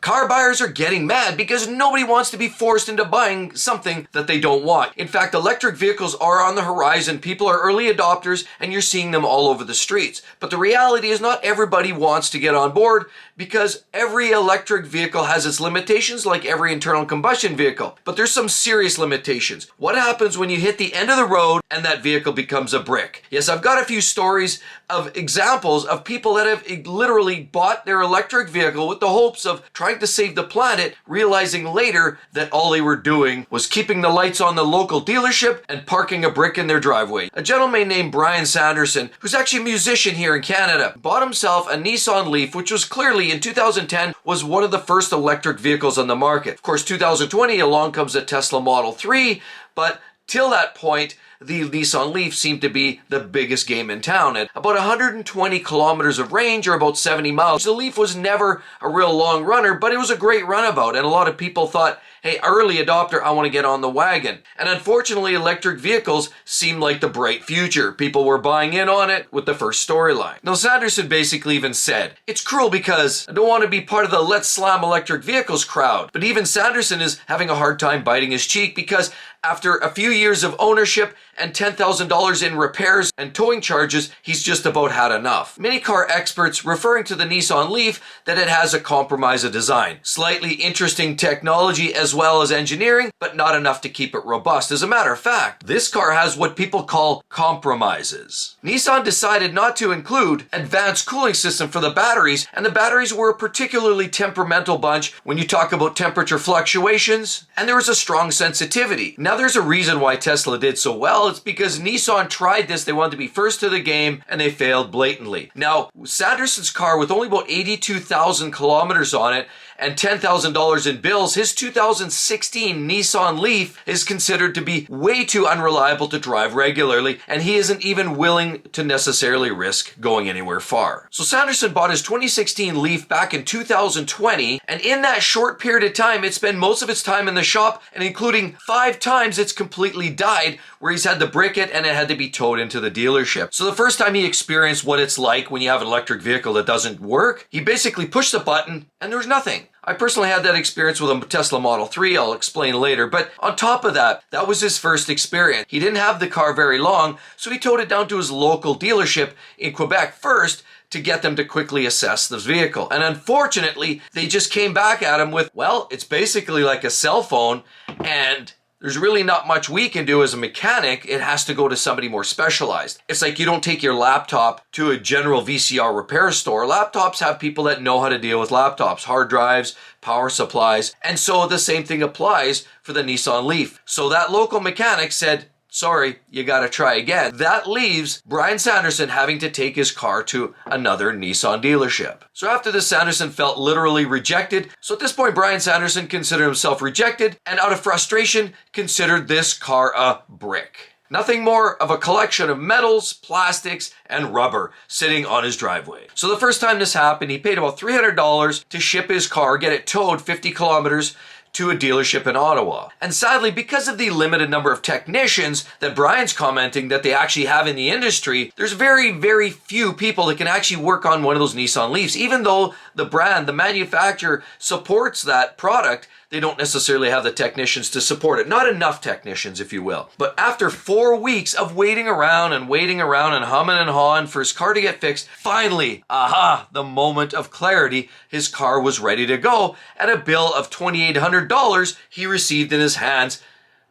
Car buyers are getting mad because nobody wants to be forced into buying something that they don't want. In fact, electric vehicles are on the horizon. People are early adopters and you're seeing them all over the streets. But the reality is not everybody wants to get on board because every electric vehicle has its limitations like every internal combustion vehicle. But there's some serious limitations. What happens when you hit the end of the road and that vehicle becomes a brick? Yes, I've got a few stories of examples of people that have literally bought their electric vehicle with the hopes of trying to save the planet, realizing later that all they were doing was keeping the lights on the local dealership and parking a brick in their driveway. A gentleman named Brian Sanderson, who's actually a musician here in Canada, bought himself a Nissan Leaf, which was clearly in 2010 was one of the first electric vehicles on the market. Of course, 2020 along comes a Tesla Model 3, but till that point, the Nissan Leaf seemed to be the biggest game in town. At about 120 kilometers of range or about 70 miles, the Leaf was never a real long runner, but it was a great runabout. And a lot of people thought, hey, early adopter, I want to get on the wagon. And unfortunately, electric vehicles seemed like the bright future. People were buying in on it with the first storyline. Now, Sanderson basically even said, it's cruel because I don't want to be part of the let's slam electric vehicles crowd. But even Sanderson is having a hard time biting his cheek because after a few years of ownership and $10,000 in repairs and towing charges, he's just about had enough. Many car experts referring to the Nissan Leaf that it has a compromise of design. Slightly interesting technology as well as engineering, but not enough to keep it robust. As a matter of fact, this car has what people call compromises. Nissan decided not to include advanced cooling system for the batteries, and the batteries were a particularly temperamental bunch when you talk about temperature fluctuations, and there was a strong sensitivity. Now there's a reason why Tesla did so well. It's because Nissan tried this. They wanted to be first to the game and they failed blatantly. Now, Sanderson's car with only about 82,000 kilometers on it and $10,000 in bills, his 2016 Nissan Leaf is considered to be way too unreliable to drive regularly, and he isn't even willing to necessarily risk going anywhere far. So Sanderson bought his 2016 Leaf back in 2020, and in that short period of time, it spent most of its time in the shop, and including 5 times it's completely died, where he's had to brick it and it had to be towed into the dealership. So the first time he experienced what it's like when you have an electric vehicle that doesn't work, he basically pushed the button and there's nothing. I personally had that experience with a Tesla Model 3, I'll explain later, but on top of that, that was his first experience. He didn't have the car very long, so he towed it down to his local dealership in Quebec first to get them to quickly assess the vehicle. And unfortunately, they just came back at him with, well, it's basically like a cell phone, and there's really not much we can do as a mechanic. It has to go to somebody more specialized. It's like you don't take your laptop to a general VCR repair store. Laptops have people that know how to deal with laptops, hard drives, power supplies, and so the same thing applies for the Nissan Leaf. So that local mechanic said, sorry, you gotta try again. That leaves Brian Sanderson having to take his car to another Nissan dealership. So after this, Sanderson felt literally rejected. So at this point, Brian Sanderson considered himself rejected and out of frustration considered this car a brick. Nothing more of a collection of metals, plastics, and rubber sitting on his driveway. So the first time this happened, he paid about $300 to ship his car, get it towed 50 kilometers to a dealership in Ottawa. And sadly, because of the limited number of technicians that Brian's commenting that they actually have in the industry, there's very, very few people that can actually work on one of those Nissan Leafs. Even though the brand, the manufacturer supports that product, they don't necessarily have the technicians to support it. Not enough technicians, if you will. But after 4 weeks of waiting around and humming and hawing for his car to get fixed, finally, the moment of clarity, his car was ready to go, and a bill of $2,800 he received in his hands.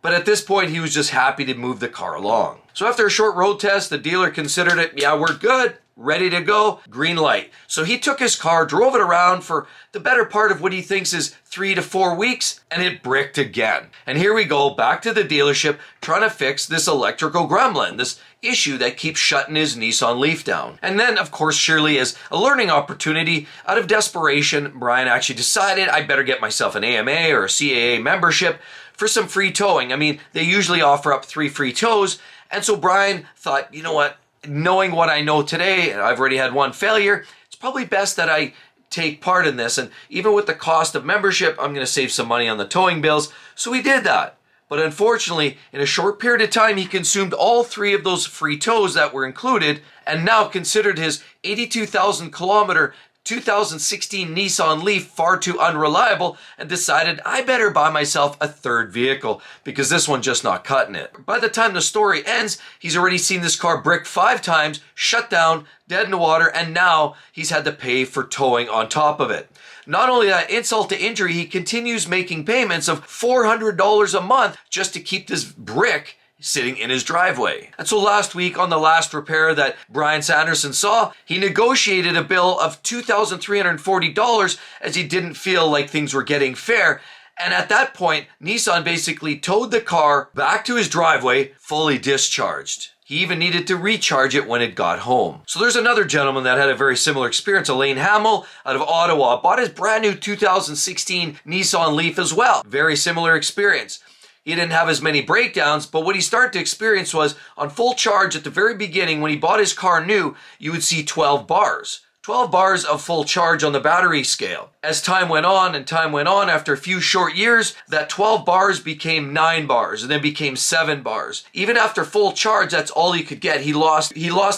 But at this point, he was just happy to move the car along. So after a short road test, the dealer considered it, yeah, we're good, ready to go, green light. So he took his car, drove it around for the better part of what he thinks is 3 to 4 weeks, and it bricked again. And here we go, back to the dealership, trying to fix this electrical gremlin, this issue that keeps shutting his Nissan Leaf down. And then, of course, surely as a learning opportunity, out of desperation, Brian actually decided I better get myself an AMA or a CAA membership for some free towing. I mean, they usually offer up 3 free tows. And so Brian thought, you know what, knowing what I know today, and I've already had one failure, it's probably best that I take part in this. And even with the cost of membership, I'm going to save some money on the towing bills. So he did that. But unfortunately, in a short period of time, he consumed all 3 of those free tows that were included and now considered his 82,000 kilometer 2016 Nissan Leaf far too unreliable and decided I better buy myself a third vehicle because this one just not cutting it. By the time the story ends, he's already seen this car bricked 5 times, shut down, dead in the water, and now he's had to pay for towing on top of it. Not only that, insult to injury, he continues making payments of $400 a month just to keep this brick sitting in his driveway. And so last week, on the last repair that Brian Sanderson saw, he negotiated a bill of $2,340 as he didn't feel like things were getting fair. And at that point, Nissan basically towed the car back to his driveway fully discharged. He even needed to recharge it when it got home. So there's another gentleman that had a very similar experience. Elaine Hamill out of Ottawa bought his brand new 2016 Nissan Leaf as well. Very similar experience. He didn't have as many breakdowns, but what he started to experience was on full charge at the very beginning when he bought his car new, you would see 12 bars. 12 bars of full charge on the battery scale. As time went on, after a few short years, that 12 bars became 9 bars and then became 7 bars. Even after full charge, that's all he could get. He lost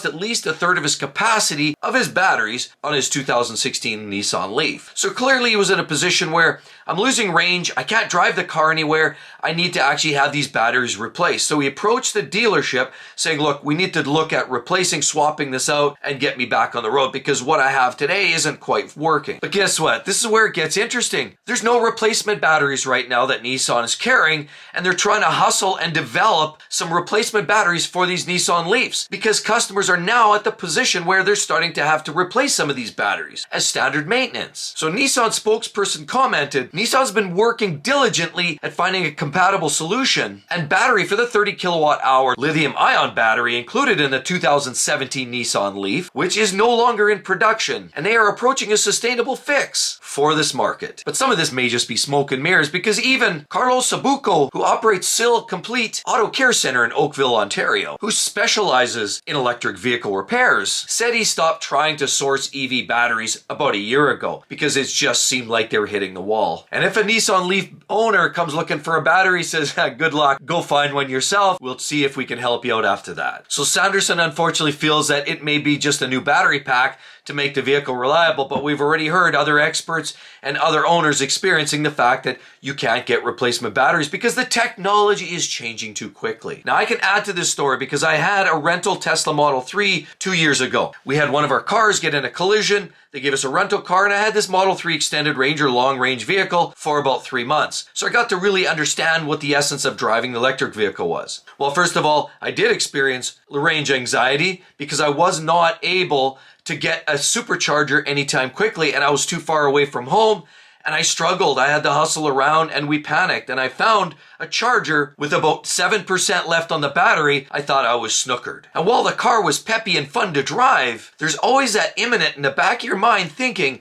at least a third of his capacity of his batteries on his 2016 Nissan Leaf. So clearly he was in a position where I'm losing range, I can't drive the car anywhere, I need to actually have these batteries replaced. So he approached the dealership saying, look, we need to look at replacing, swapping this out and get me back on the road because what I have today isn't quite working. But guess what? This is where it gets interesting. There's no replacement batteries right now that Nissan is carrying, and they're trying to hustle and develop some replacement batteries for these Nissan Leafs because customers are now at the position where they're starting to have to replace some of these batteries as standard maintenance. So Nissan spokesperson commented, Nissan's been working diligently at finding a compatible solution and battery for the 30 kilowatt hour lithium ion battery included in the 2017 Nissan Leaf, which is no longer in production, and they are approaching a sustainable fix for this market. But some of this may just be smoke and mirrors because even Carlos Sabuco, who operates Sill Complete Auto Care Center in Oakville, Ontario, who specializes in electric vehicle repairs, said he stopped trying to source EV batteries about a year ago because it just seemed like they were hitting the wall. And if a Nissan Leaf owner comes looking for a battery, says, good luck, go find one yourself. We'll see if we can help you out after that. So Sanderson unfortunately feels that it may be just a new battery pack to make the vehicle reliable, but we've already heard other experts and other owners experiencing the fact that you can't get replacement batteries because the technology is changing too quickly. Now I can add to this story because I had a rental Tesla Model 3 2 years ago. We had one of our cars get in a collision. They gave us a rental car and I had this Model 3 extended range or long range vehicle for about 3 months. So I got to really understand what the essence of driving an electric vehicle was. Well, first of all, I did experience range anxiety because I was not able to get a supercharger anytime quickly and I was too far away from home and I struggled. I had to hustle around and we panicked and I found a charger with about 7% left on the battery. I thought I was snookered. And while the car was peppy and fun to drive, there's always that imminent in the back of your mind thinking,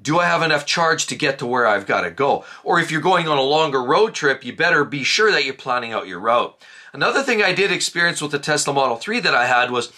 do I have enough charge to get to where I've got to go? Or if you're going on a longer road trip, you better be sure that you're planning out your route. Another thing I did experience with the Tesla Model 3 that I had was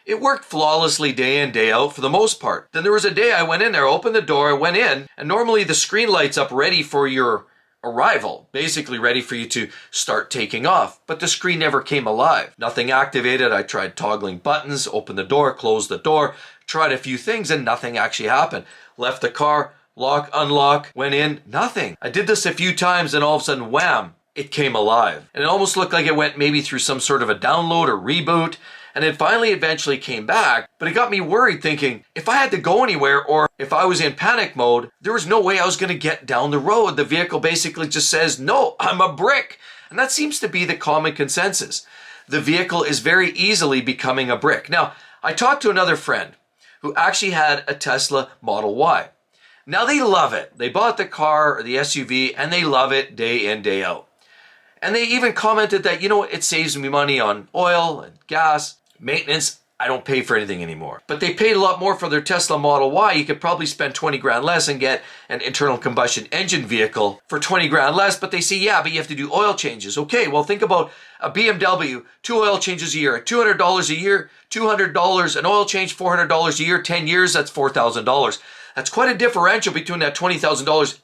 it worked flawlessly day in, day out for the most part. Then there was a day I went in there, opened the door, I went in, and normally the screen lights up ready for your arrival, basically ready for you to start taking off. But the screen never came alive. Nothing activated. I tried toggling buttons, opened the door, closed the door, tried a few things, and nothing actually happened. Left the car, lock, unlock, went in, nothing. I did this a few times and all of a sudden, wham, it came alive. And it almost looked like it went maybe through some sort of a download or reboot. And it finally eventually came back, but it got me worried thinking, if I had to go anywhere or if I was in panic mode, there was no way I was going to get down the road. The vehicle basically just says, no, I'm a brick. And that seems to be the common consensus. The vehicle is very easily becoming a brick. Now, I talked to another friend who actually had a Tesla Model Y. Now they love it. They bought the car or the SUV and they love it day in, day out. And they even commented that, it saves me money on oil and gas. Maintenance, I don't pay for anything anymore. But they paid a lot more for their Tesla Model Y. You could probably spend 20 grand less and get an internal combustion engine vehicle for 20 grand less. But they say, yeah, but you have to do oil changes. Okay, well, think about a BMW, 2 oil changes a year, $200 a year, $200 an oil change, $400 a year, 10 years, that's $4,000. That's quite a differential between that $20,000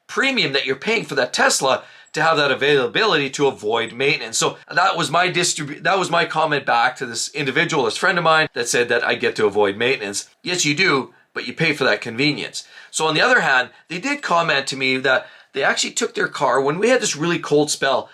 premium that you're paying for that Tesla to have that availability to avoid maintenance. So that was my comment back to this individual, this friend of mine that said that I get to avoid maintenance. Yes, you do, but you pay for that convenience. So on the other hand, they did comment to me that they actually took their car when we had this really cold spell.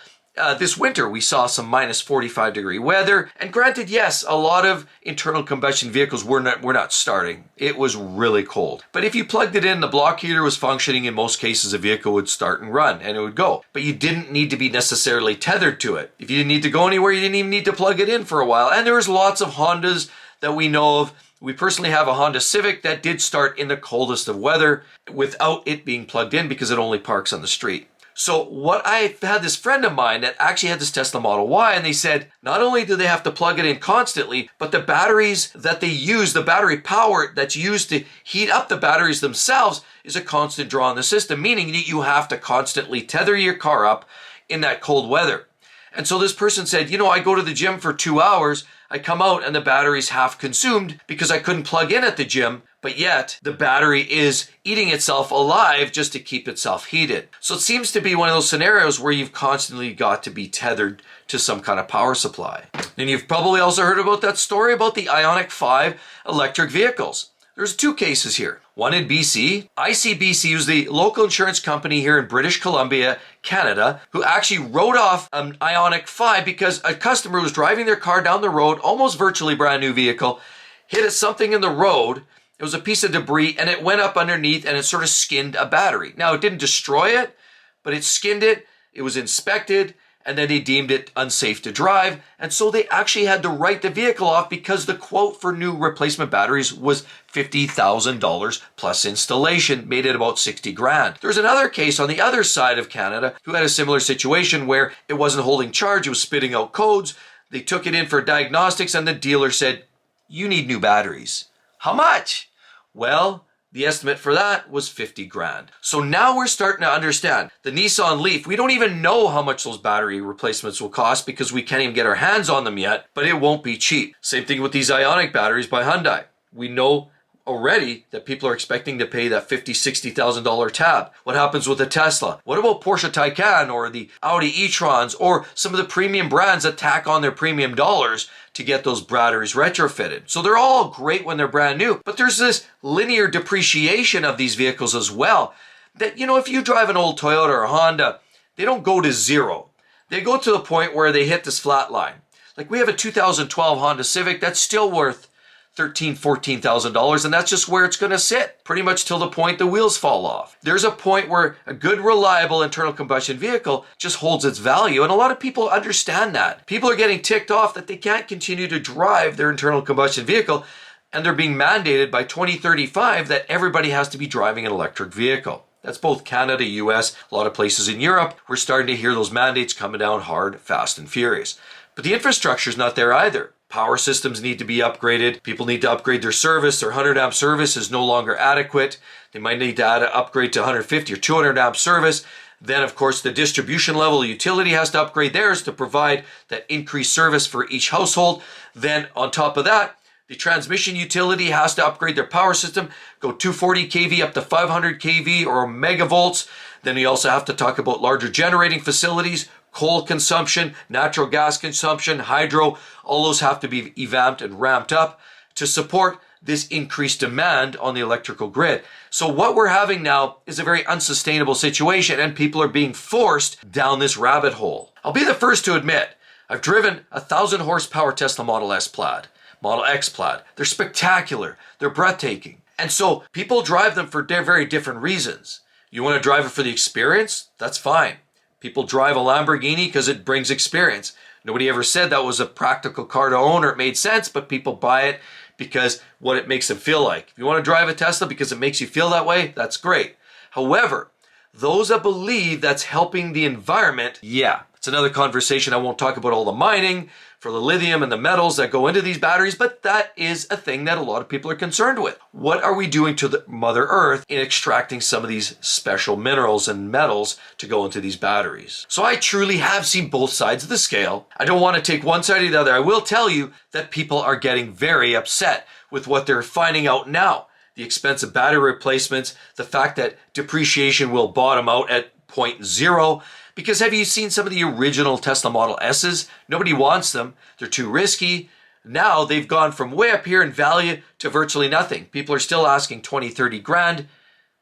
This winter, we saw some minus 45 degree weather. And granted, yes, a lot of internal combustion vehicles were not starting. It was really cold. But if you plugged it in, the block heater was functioning. In most cases, a vehicle would start and run and it would go. But you didn't need to be necessarily tethered to it. If you didn't need to go anywhere, you didn't even need to plug it in for a while. And there was lots of Hondas that we know of. We personally have a Honda Civic that did start in the coldest of weather without it being plugged in because it only parks on the street. So what I had this friend of mine that actually had this Tesla Model Y, and they said not only do they have to plug it in constantly, but the batteries that they use, the battery power that's used to heat up the batteries themselves is a constant draw on the system, meaning that you have to constantly tether your car up in that cold weather. And so this person said, I go to the gym for 2 hours, I come out and the battery's half consumed because I couldn't plug in at the gym, but yet the battery is eating itself alive just to keep itself heated. So it seems to be one of those scenarios where you've constantly got to be tethered to some kind of power supply. And you've probably also heard about that story about the Ioniq 5 electric vehicles. There's 2 cases here. One in BC. ICBC was the local insurance company here in British Columbia, Canada, who actually wrote off an Ioniq 5 because a customer was driving their car down the road, almost virtually brand new vehicle, hit something in the road. It was a piece of debris and it went up underneath and it sort of skinned a battery. Now, it didn't destroy it, but it skinned it. It was inspected and then they deemed it unsafe to drive. And so they actually had to write the vehicle off because the quote for new replacement batteries was $50,000 plus installation, made it about 60 grand. There's another case on the other side of Canada who had a similar situation where it wasn't holding charge, it was spitting out codes. They took it in for diagnostics and the dealer said, you need new batteries. How much? Well, the estimate for that was 50 grand. So now we're starting to understand the Nissan Leaf. We don't even know how much those battery replacements will cost because we can't even get our hands on them yet, but it won't be cheap. Same thing with these Ioniq batteries by Hyundai. We know already that people are expecting to pay that $50,000, $60,000 tab. What happens with a Tesla? What about Porsche Taycan or the Audi e-trons or some of the premium brands that tack on their premium dollars to get those batteries retrofitted? So they're all great when they're brand new, but there's this linear depreciation of these vehicles as well. That, if you drive an old Toyota or Honda, they don't go to zero. They go to the point where they hit this flat line. Like we have a 2012 Honda Civic that's still worth $13,000, $14,000, and that's just where it's going to sit pretty much till the point the wheels fall off. There's a point where a good, reliable internal combustion vehicle just holds its value, and a lot of people understand that. People are getting ticked off that they can't continue to drive their internal combustion vehicle, and they're being mandated by 2035 that everybody has to be driving an electric vehicle. That's both Canada, US, a lot of places in Europe. We're starting to hear those mandates coming down hard, fast, and furious. But the infrastructure's not there either. Power systems need to be upgraded. People need to upgrade their service. Their 100 amp service is no longer adequate. They might need to upgrade to 150 or 200 amp service. Then, of course, the distribution level utility has to upgrade theirs to provide that increased service for each household. Then, on top of that, the transmission utility has to upgrade their power system, go 240 kV up to 500 kV or megavolts. Then you also have to talk about larger generating facilities, coal consumption, natural gas consumption, hydro. All those have to be revamped and ramped up to support this increased demand on the electrical grid. So what we're having now is a very unsustainable situation, and people are being forced down this rabbit hole. I'll be the first to admit, I've driven a 1,000 horsepower Tesla Model S Plaid, Model X Plaid. They're spectacular. They're breathtaking. And so people drive them for very different reasons. You want to drive it for the experience? That's fine. People drive a Lamborghini because it brings experience. Nobody ever said that was a practical car to own or it made sense, but people buy it because what it makes them feel like. If you want to drive a Tesla because it makes you feel that way, that's great. However, those that believe that's helping the environment, yeah, it's another conversation. I won't talk about all the mining for the lithium and the metals that go into these batteries, but that is a thing that a lot of people are concerned with. What are we doing to the Mother Earth in extracting some of these special minerals and metals to go into these batteries? So I truly have seen both sides of the scale. I don't want to take one side or the other. I will tell you that people are getting very upset with what they're finding out now. The expensive battery replacements, the fact that depreciation will bottom out at 0.0. Because have you seen some of the original Tesla Model S's? Nobody wants them. They're too risky. Now they've gone from way up here in value to virtually nothing. People are still asking 20, 30 grand,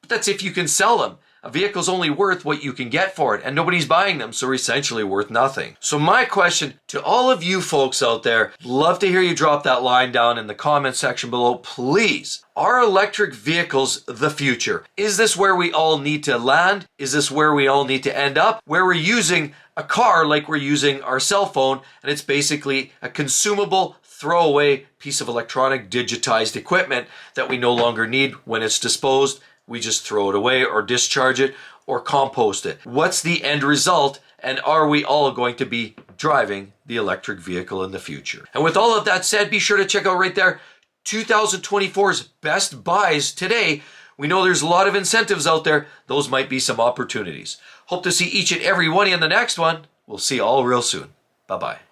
but that's if you can sell them. A vehicle's only worth what you can get for it, and nobody's buying them, so they're essentially worth nothing. So my question to all of you folks out there, love to hear you drop that line down in the comment section below, please. Are electric vehicles the future? Is this where we all need to land? Is this where we all need to end up? Where we're using a car like we're using our cell phone, and it's basically a consumable throwaway piece of electronic digitized equipment that we no longer need. When it's disposed, we just throw it away or discharge it or compost it. What's the end result? And are we all going to be driving the electric vehicle in the future? And with all of that said, be sure to check out right there 2024's best buys today. We know there's a lot of incentives out there. Those might be some opportunities. Hope to see each and every one in the next one. We'll see you all real soon. Bye-bye.